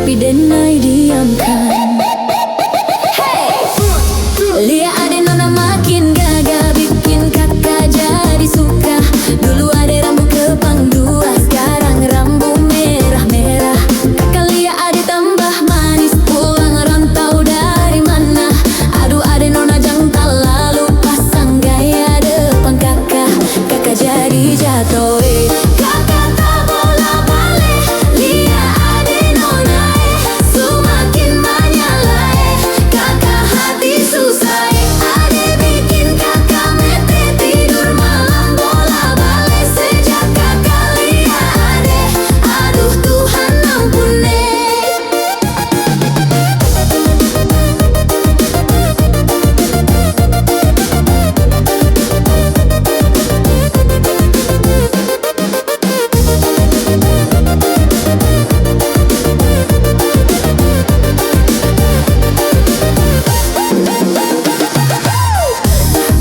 tapi denai diamkan. Lihat ade nona makin gagah, bikin kakak jadi suka. Dulu ade rambut kepang dua, sekarang rambut merah-merah. Kakak lihat ade tambah manis, pulang rantau dari mana. Aduh ade nona jangan lalu pasang gaya depan kakak. Kakak jadi jatuh, kakak tak bola balik. Lihat ade nona semakin menyala, kakak hati susah. Ade bikin kakak mete tidur malam bola balik. Sejak kakak lihat ade, aduh Tuhan ampuni.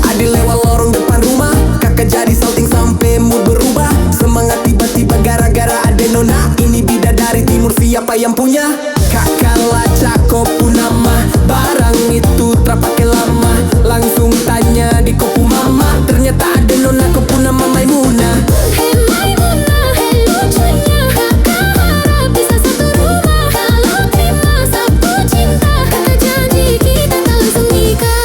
Ade lewat lorong depan rumah, kakak jadi salting sampai mood berubah. Semangat tiba-tiba gara-gara ade nona. Ini bidadari timur, siapa yang punya? Kakak lacak kopu nama, barang itu terpakai lama. Langsung tanya di kopu mama, ternyata ade nona kopu nama Maimunah. Hei Maimunah, hei lucunya, kakak harap bisa satu rumah. Kalau terima satu cinta, kakak janji kita tak langsung nikah.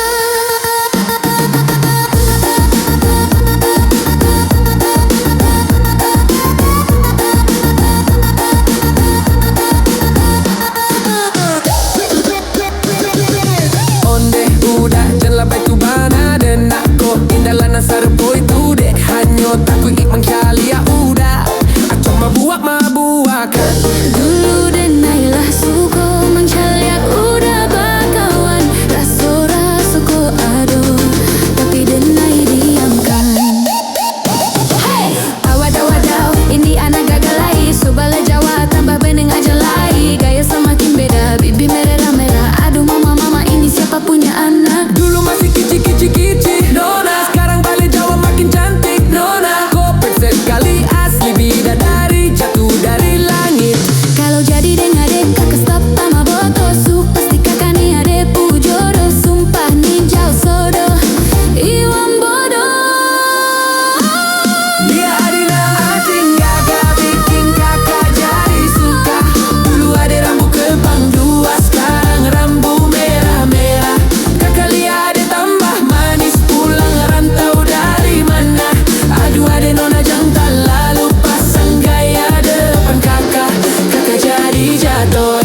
Onde udah janganlah batu bana dan aku indahlah nasar boy tu dek hanyo takut ik mengkali ya udah acok mabuak-mabuakan. Dulu denailah suko mencaliak udah bakawan. Raso-raso ko aduh, tapi denai diamkan. Hey! Awadaw, ini anak gagal lagi. Subala Jawa tambah beneng aja lagi. Gaya semakin beda, bibi merah-merah. Aduh mama ini siapa punya anak? Dulu masih kici nona, sekarang balik Jawa makin cantik nona. Kopet sekali asli bidadari jatuh dari langit. Kalau jadi dengan adek kakak stop sama botosu. Pasti kakak nih adek pujodoh. Sumpah nih jauh sodoh, iwan bodoh. Dia adina ating gagah, bikin kakak jadi suka. Dulu ada rambut kebang dua, sekarang rambut merah-merah. Kakak lihat ada tambah manis, pulang rantau dari mana. Aduh ada nona jantan lalu pasang gaya depan kakak. Kakak jadi jatuh.